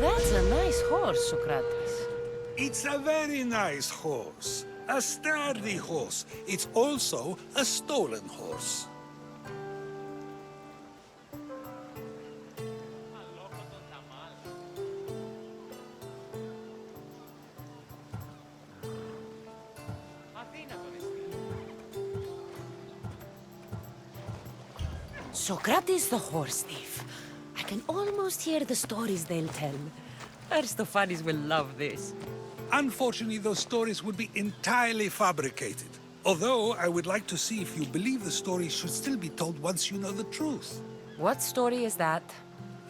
That's a nice horse, Socrates. It's a very nice horse. A sturdy horse. It's also a stolen horse. Socrates the horse thief. I can almost hear the stories they'll tell. Aristophanes will love this. Unfortunately, those stories would be entirely fabricated. Although, I would like to see if you believe the stories should still be told once you know the truth. What story is that?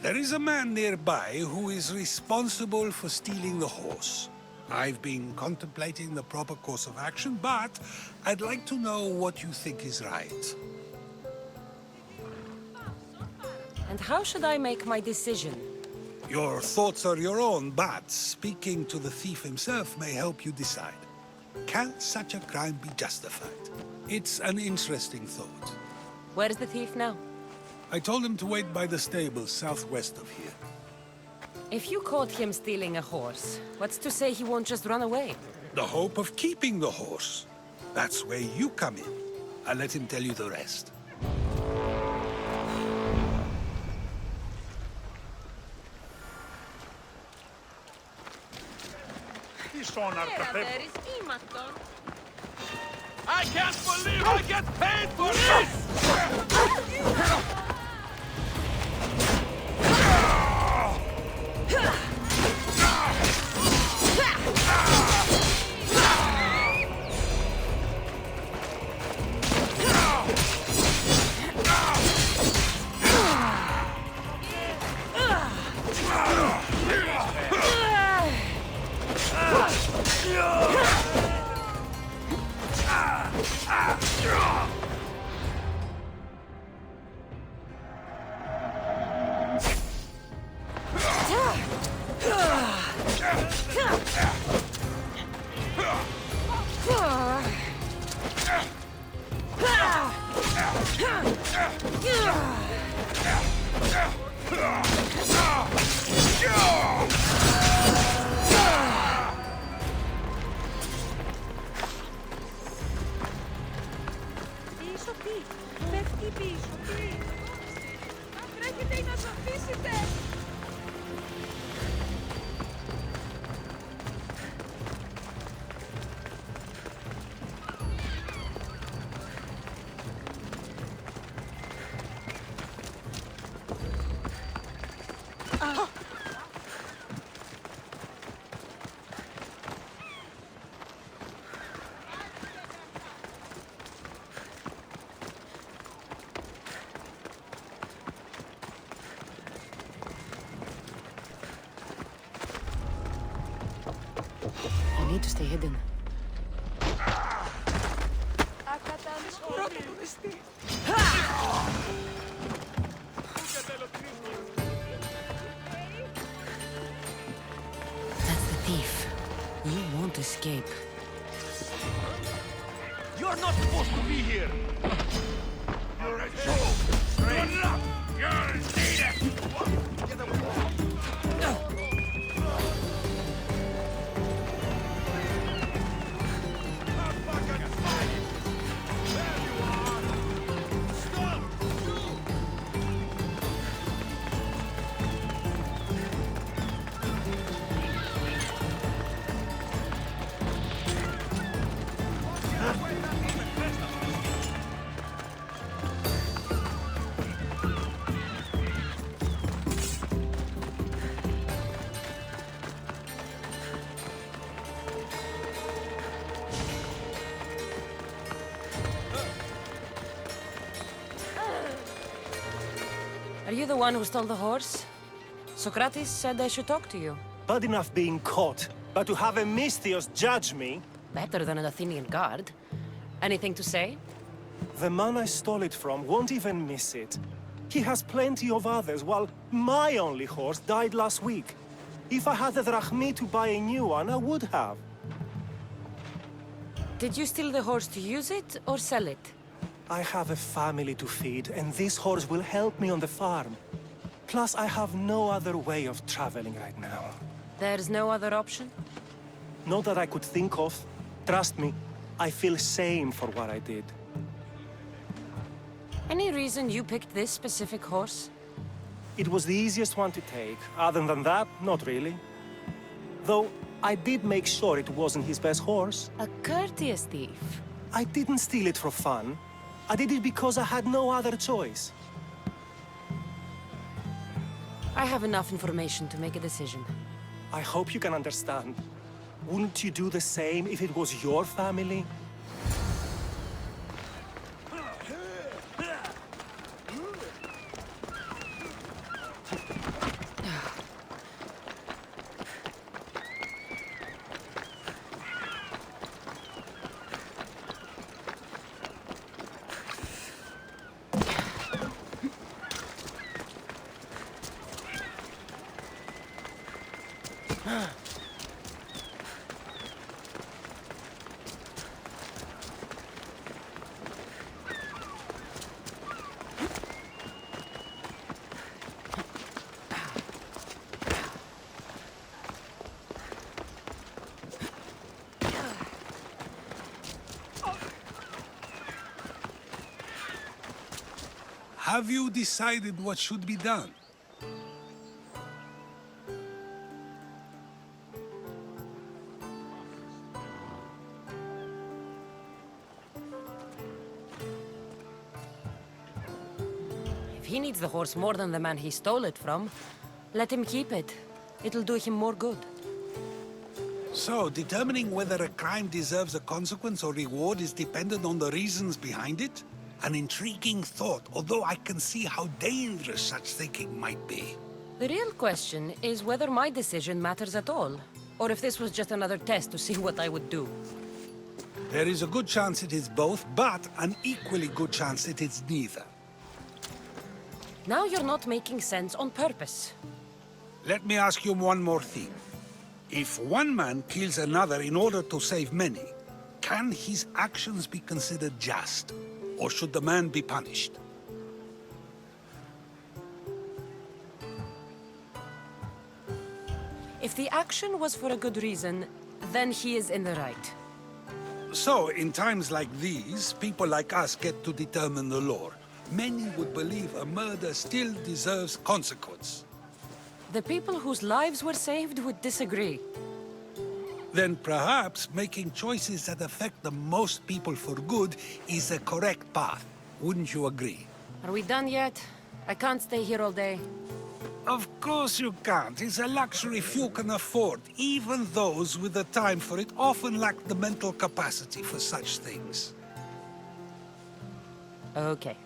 There is a man nearby who is responsible for stealing the horse. I've been contemplating the proper course of action, but I'd like to know what you think is right. And how should I make my decision? Your thoughts are your own, but speaking to the thief himself may help you decide. Can such a crime be justified? It's an interesting thought. Where's the thief now? I told him to wait by the stables southwest of here. If you caught him stealing a horse, what's to say he won't just run away? The hope of keeping the horse. That's where you come in. I'll let him tell you the rest. I can't believe I get paid for this! Πίσω τι, πέφτει πίσω τι. Αν τρέχετε ή να σ' αφήσετε. I need to stay hidden. That's the thief. You won't escape. You're not supposed to be here! You're a joke! Straight up! You'll need it! Get away! Are you the one who stole the horse? Socrates said I should talk to you. Bad enough being caught, but to have a Misthios judge me? Better than an Athenian guard. Anything to say? The man I stole it from won't even miss it. He has plenty of others, while my only horse died last week. If I had the drachmi to buy a new one, I would have. Did you steal the horse to use it or sell it? I have a family to feed, and this horse will help me on the farm. Plus, I have no other way of traveling right now. There's no other option? Not that I could think of. Trust me, I feel shame for what I did. Any reason you picked this specific horse? It was the easiest one to take. Other than that, not really. Though, I did make sure it wasn't his best horse. A courteous thief. I didn't steal it for fun. I did it because I had no other choice. I have enough information to make a decision. I hope you can understand. Wouldn't you do the same if it was your family? Have you decided what should be done? If he needs the horse more than the man he stole it from, let him keep it. It'll do him more good. So, determining whether a crime deserves a consequence or reward is dependent on the reasons behind it? An intriguing thought, although I can see how dangerous such thinking might be. The real question is whether my decision matters at all, or if this was just another test to see what I would do. There is a good chance it is both, but an equally good chance it is neither. Now you're not making sense on purpose. Let me ask you one more thing. If one man kills another in order to save many, can his actions be considered just? Or should the man be punished? If the action was for a good reason, then he is in the right. So, in times like these, people like us get to determine the law. Many would believe a murder still deserves consequence. The people whose lives were saved would disagree. Then perhaps making choices that affect the most people for good is a correct path. Wouldn't you agree? Are we done yet? I can't stay here all day. Of course you can't. It's a luxury few can afford. Even those with the time for it often lack the mental capacity for such things. Okay.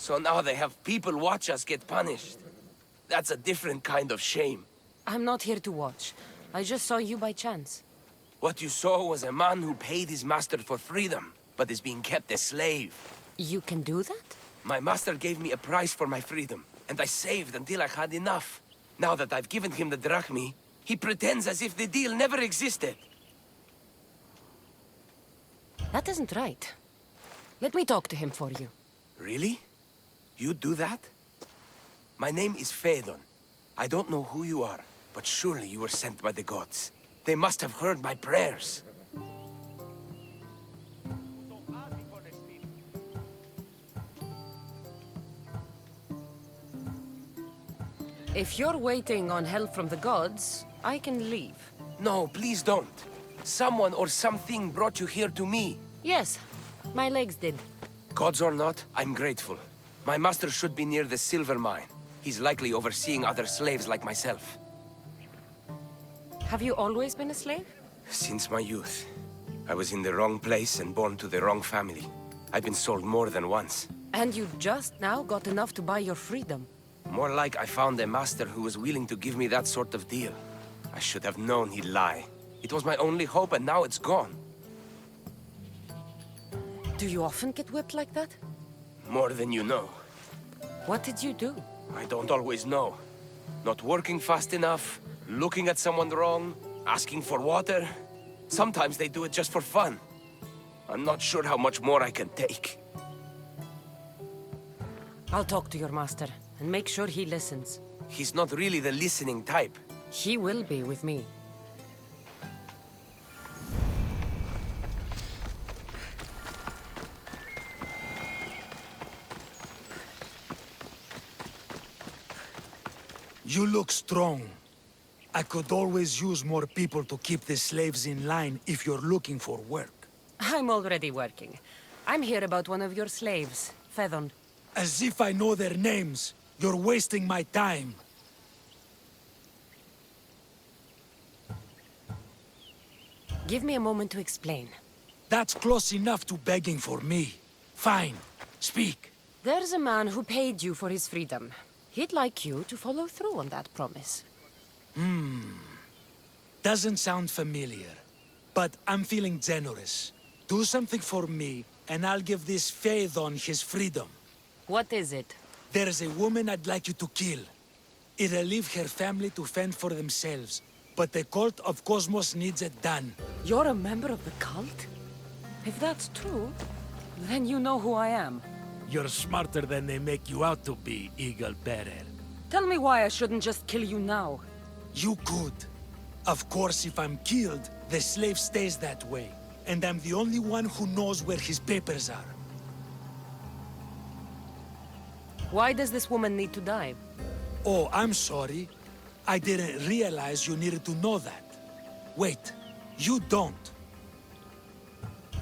So now they have people watch us get punished. That's a different kind of shame. I'm not here to watch. I just saw you by chance. What you saw was a man who paid his master for freedom, but is being kept a slave. You can do that? My master gave me a price for my freedom, and I saved until I had enough. Now that I've given him the drachmi, he pretends as if the deal never existed. That isn't right. Let me talk to him for you. Really? You do that? My name is Phaedon. I don't know who you are, but surely you were sent by the gods. They must have heard my prayers. If you're waiting on help from the gods, I can leave. No, please don't. Someone or something brought you here to me. Yes, my legs did. Gods or not, I'm grateful. My master should be near the silver mine. He's likely overseeing other slaves like myself. Have you always been a slave? Since my youth. I was in the wrong place and born to the wrong family. I've been sold more than once. And you just now got enough to buy your freedom. More like I found a master who was willing to give me that sort of deal. I should have known he'd lie. It was my only hope, and now it's gone. Do you often get whipped like that? More than you know. What did you do? I don't always know. Not working fast enough, looking at someone wrong, asking for water. Sometimes they do it just for fun. I'm not sure how much more I can take. I'll talk to your master, and make sure he listens. He's not really the listening type. He will be with me. You look strong. I could always use more people to keep the slaves in line if you're looking for work. I'm already working. I'm here about one of your slaves, Phaedon. As if I know their names. You're wasting my time. Give me a moment to explain. That's close enough to begging for me. Fine. Speak. There's a man who paid you for his freedom. He'd like you to follow through on that promise. Doesn't sound familiar. But I'm feeling generous. Do something for me, and I'll give this Phaedon his freedom. What is it? There's a woman I'd like you to kill. It'll leave her family to fend for themselves. But the cult of Cosmos needs it done. You're a member of the cult? If that's true, then you know who I am. You're smarter than they make you out to be, Eagle Bearer. Tell me why I shouldn't just kill you now. You could. Of course, if I'm killed, the slave stays that way. And I'm the only one who knows where his papers are. Why does this woman need to die? Oh, I'm sorry. I didn't realize you needed to know that. Wait, you don't.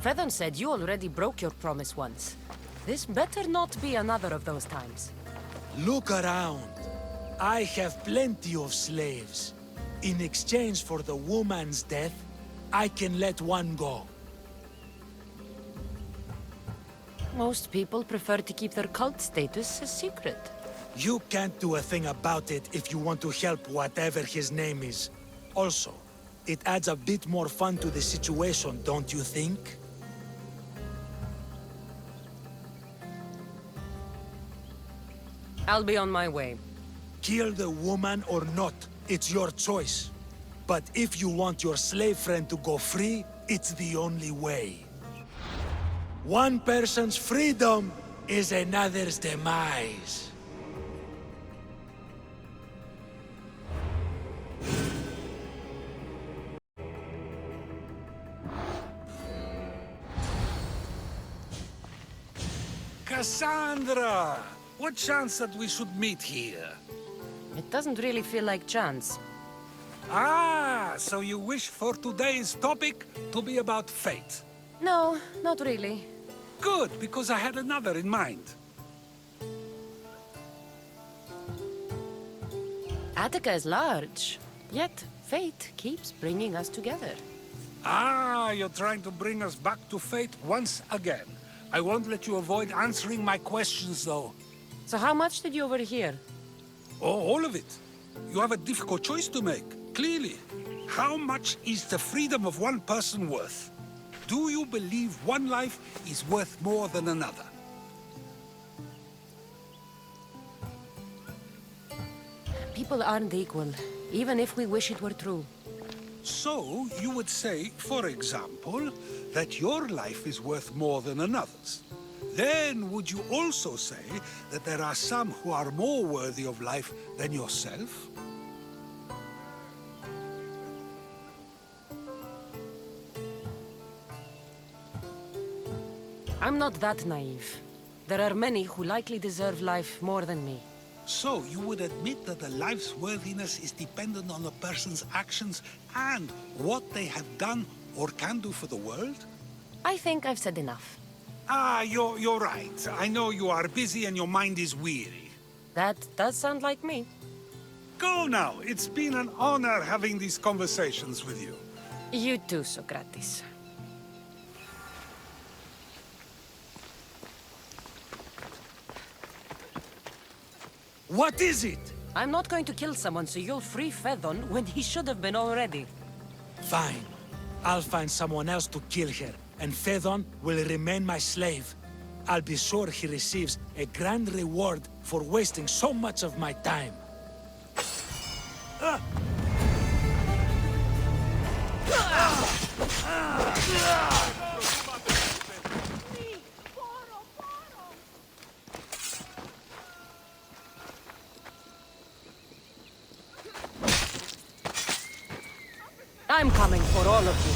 Phaedon said you already broke your promise once. This better not be another of those times. Look around. I have plenty of slaves. In exchange for the woman's death, I can let one go. Most people prefer to keep their cult status a secret. You can't do a thing about it if you want to help whatever his name is. Also, it adds a bit more fun to the situation, don't you think? I'll be on my way. Kill the woman or not, it's your choice. But if you want your slave friend to go free, it's the only way. One person's freedom is another's demise. Cassandra! What chance that we should meet here? It doesn't really feel like chance. Ah, so you wish for today's topic to be about fate. No, not really. Good, because I had another in mind. Attica is large, yet fate keeps bringing us together. Ah, you're trying to bring us back to fate once again. I won't let you avoid answering my questions, though. So how much did you overhear? Oh, all of it. You have a difficult choice to make, clearly. How much is the freedom of one person worth? Do you believe one life is worth more than another? People aren't equal, even if we wish it were true. So, you would say, for example, that your life is worth more than another's. Then, would you also say that there are some who are more worthy of life than yourself? I'm not that naive. There are many who likely deserve life more than me. So, you would admit that a life's worthiness is dependent on a person's actions and what they have done or can do for the world? I think I've said enough. Ah, you're right. I know you are busy and your mind is weary. That does sound like me. Go now. It's been an honor having these conversations with you. You too, Socrates. What is it? I'm not going to kill someone so you'll free Fedon when he should have been already. Fine. I'll find someone else to kill her, and Fedon will remain my slave. I'll be sure he receives a grand reward for wasting so much of my time. I'm coming for all of you.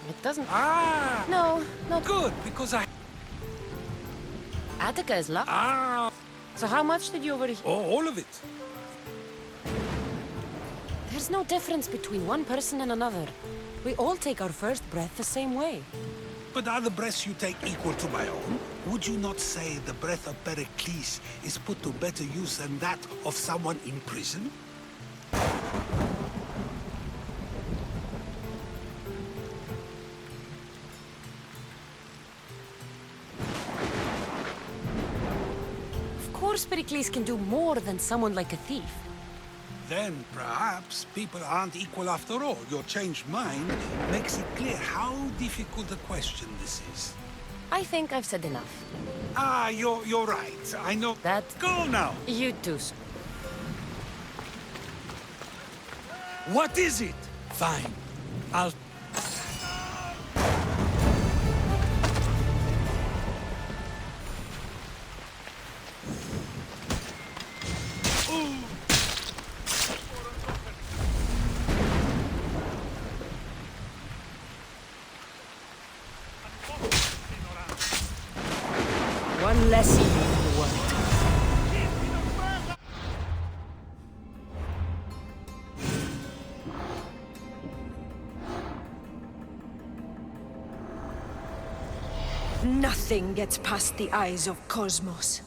It doesn't... Ah! No, not Good, because Attica is luck. Ah! So how much did you overhear? Oh, all of it. There's no difference between one person and another. We all take our first breath the same way. But are the breaths you take equal to my own? Would you not say the breath of Pericles is put to better use than that of someone in prison? Of course Pericles can do more than someone like a thief. Then perhaps people aren't equal after all. Your changed mind makes it clear how difficult a question this is. I think I've said enough. Ah, you're right. I know. That... Go now. You too, sir. What is it? Fine. I'll... One less evil in the world. Nothing gets past the eyes of Cosmos.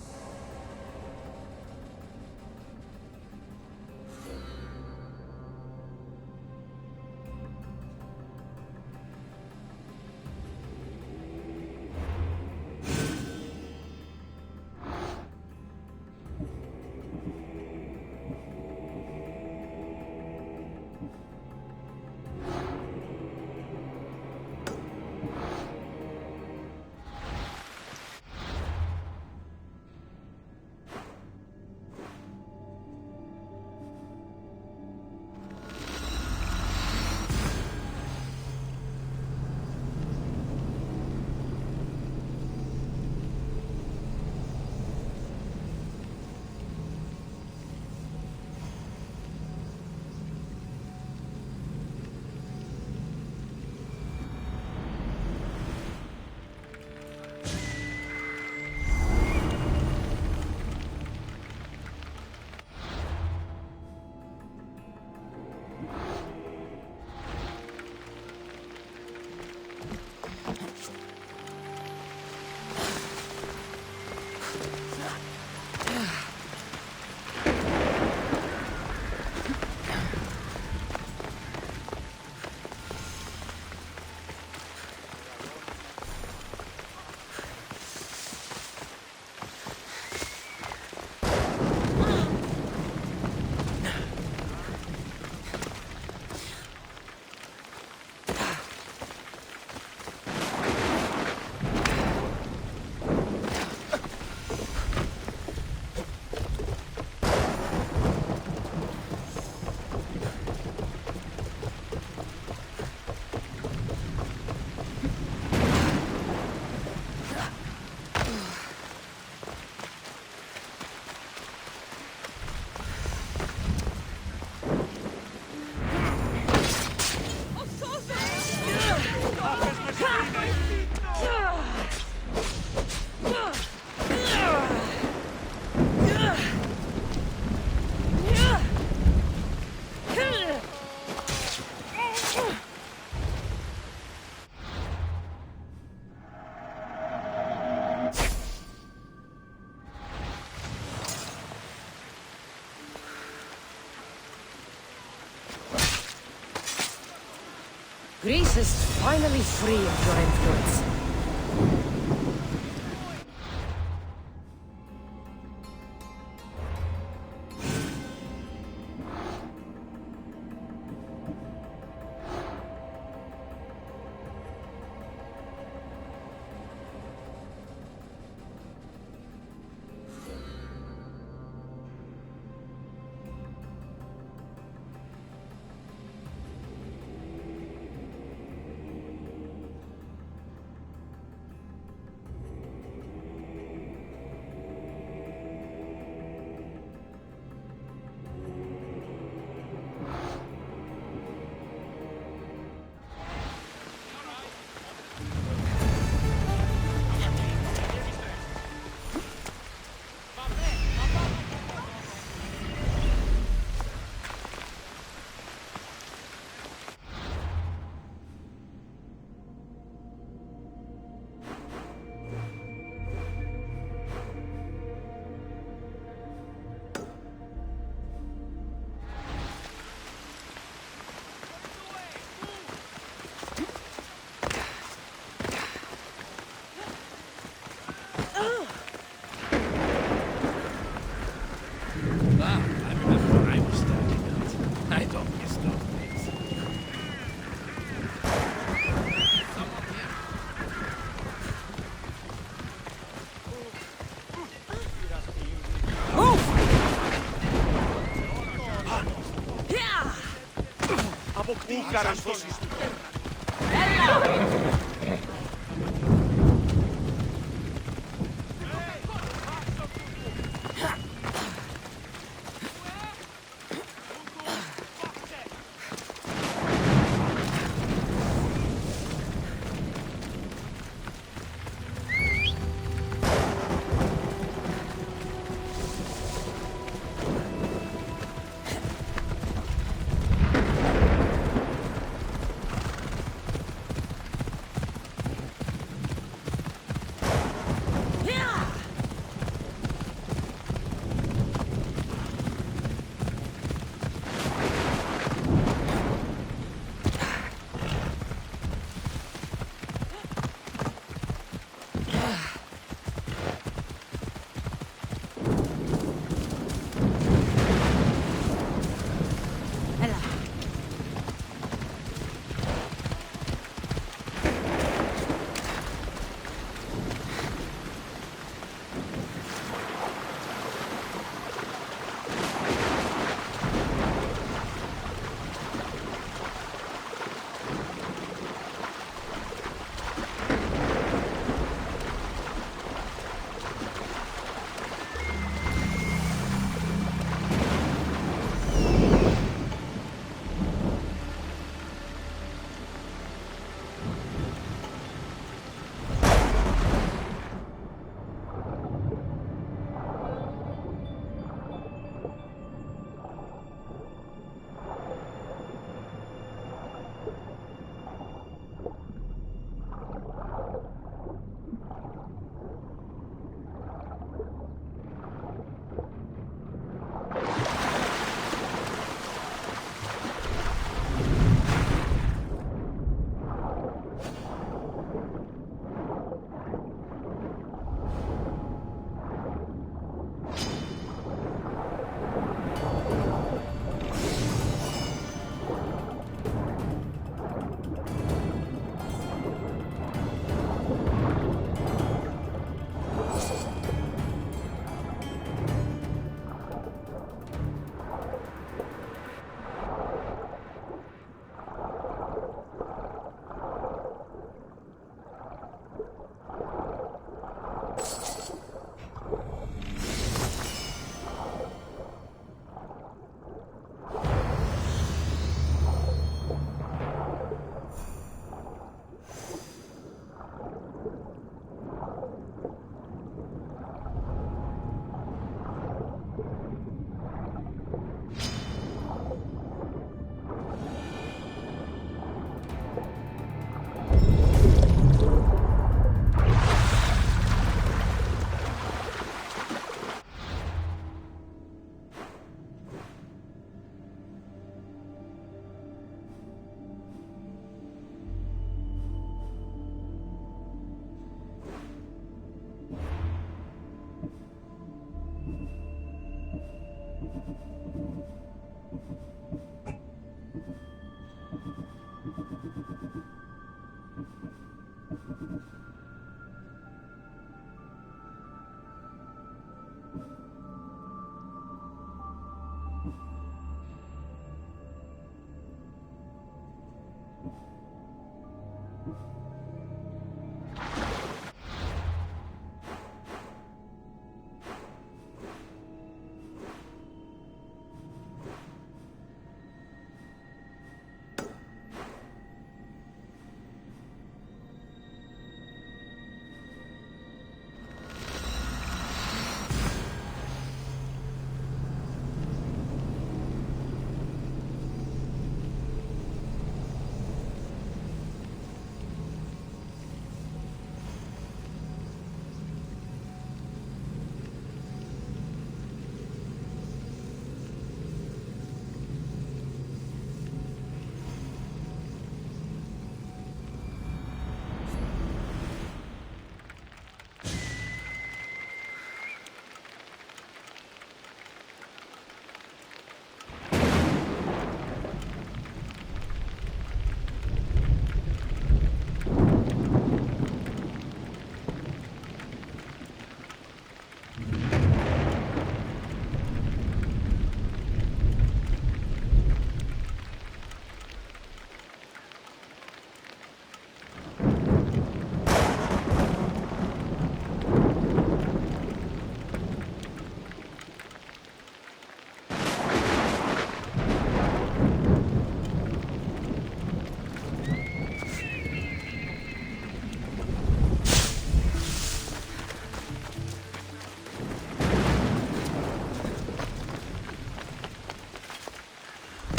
Greece is finally free of your influence.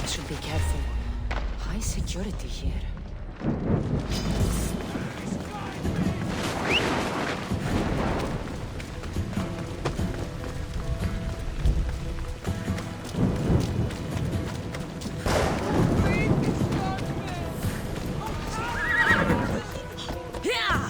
Should be careful. High security here. Yeah!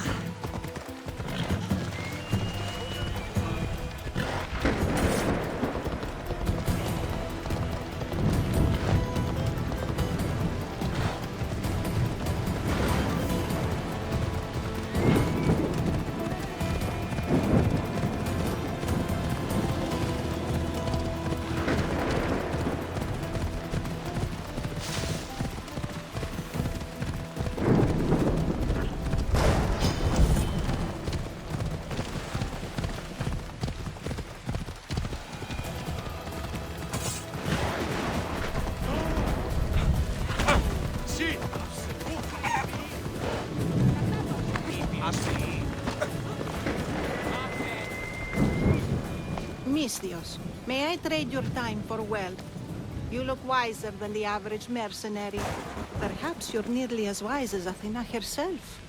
Mistios, may I trade your time for wealth? You look wiser than the average mercenary. Perhaps you're nearly as wise as Athena herself.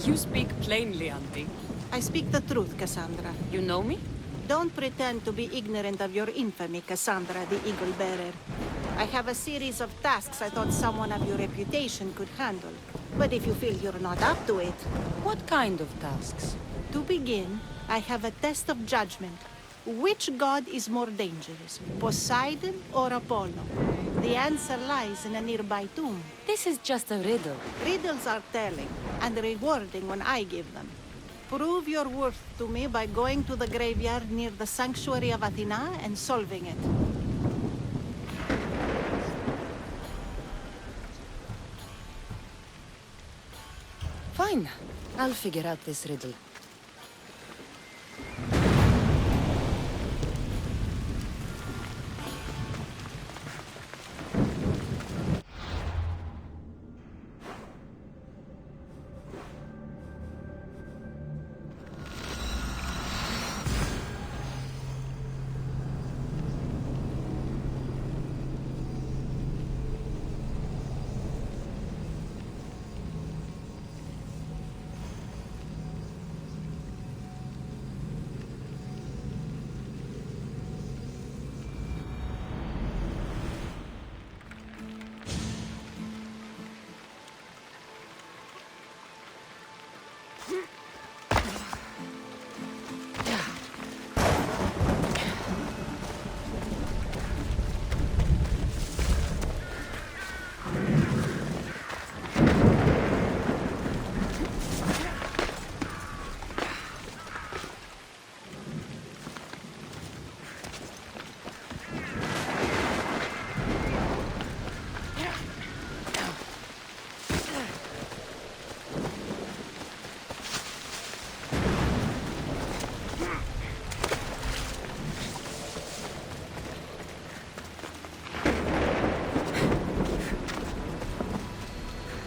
You speak plainly, Auntie. I speak the truth, Cassandra. You know me? Don't pretend to be ignorant of your infamy, Cassandra the Eagle Bearer. I have a series of tasks I thought someone of your reputation could handle. But if you feel you're not up to it... What kind of tasks? To begin, I have a test of judgment. Which god is more dangerous, Poseidon or Apollo? The answer lies in a nearby tomb. This is just a riddle. Riddles are telling, and rewarding when I give them. Prove your worth to me by going to the graveyard near the sanctuary of Athena and solving it. Fine. I'll figure out this riddle.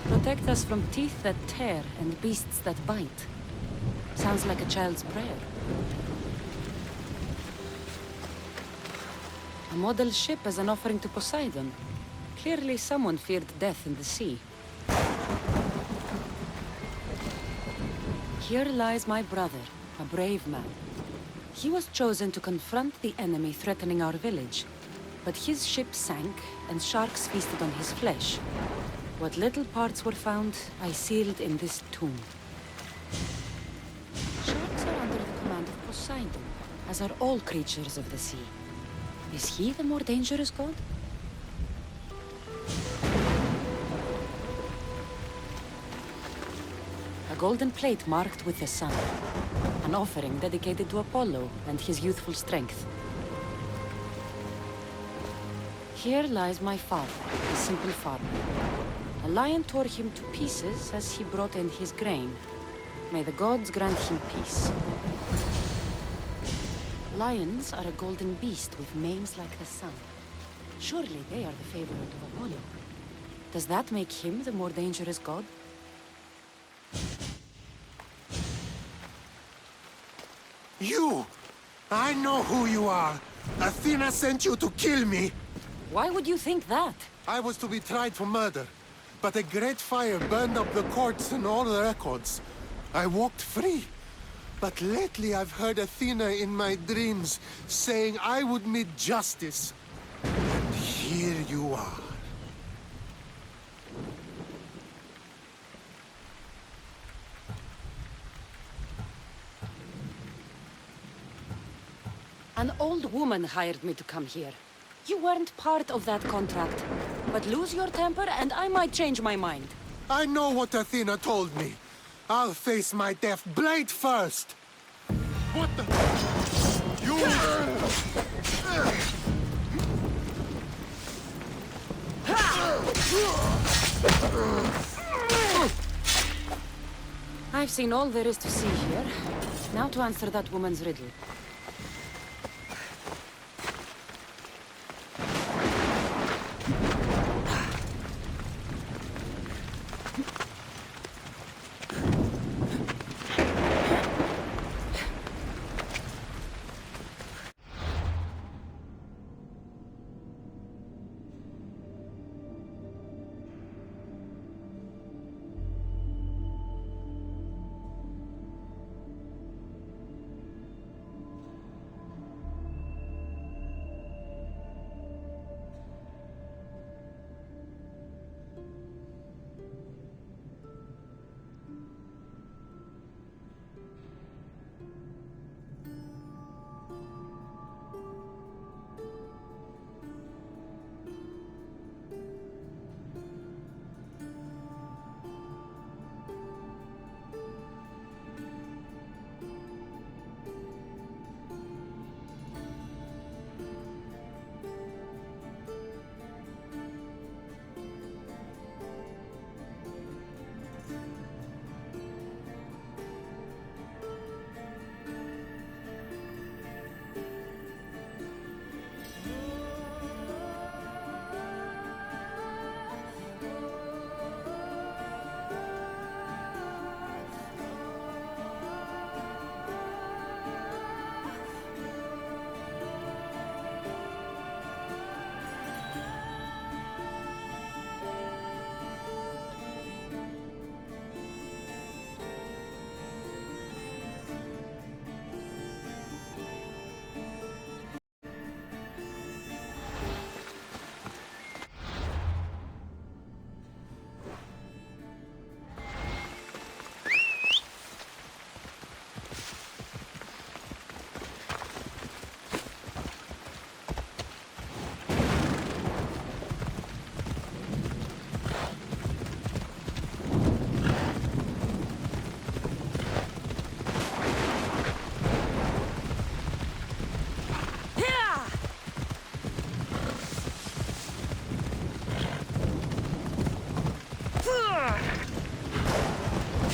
Protect us from teeth that tear and beasts that bite. Sounds like a child's prayer. A model ship as an offering to Poseidon. Clearly someone feared death in the sea. Here lies my brother, a brave man. He was chosen to confront the enemy threatening our village. But his ship sank, and sharks feasted on his flesh. What little parts were found, I sealed in this tomb. Sharks are under the command of Poseidon, as are all creatures of the sea. Is he the more dangerous god? golden plate marked with the sun. An offering dedicated to Apollo and his youthful strength. Here lies my father, a simple farmer. A lion tore him to pieces as he brought in his grain. May the gods grant him peace. Lions are a golden beast with manes like the sun. Surely they are the favorite of Apollo. Does that make him the more dangerous god? You! I know who you are! Athena sent you to kill me! Why would you think that? I was to be tried for murder, but a great fire burned up the courts and all the records. I walked free. But lately I've heard Athena in my dreams saying I would meet justice. And here you are. An old woman hired me to come here. You weren't part of that contract. But lose your temper and I might change my mind. I know what Athena told me. I'll face my death blade first! What the... You... I've seen all there is to see here. Now to answer that woman's riddle.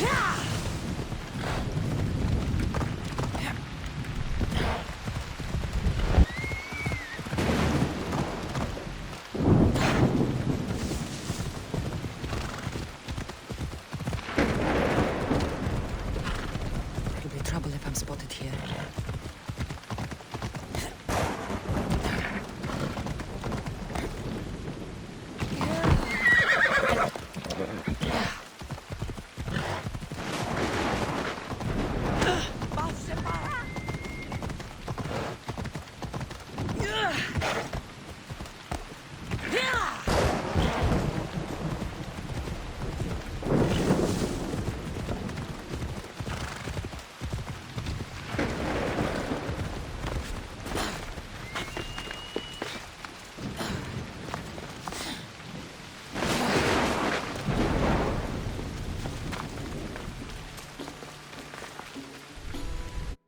Yeah!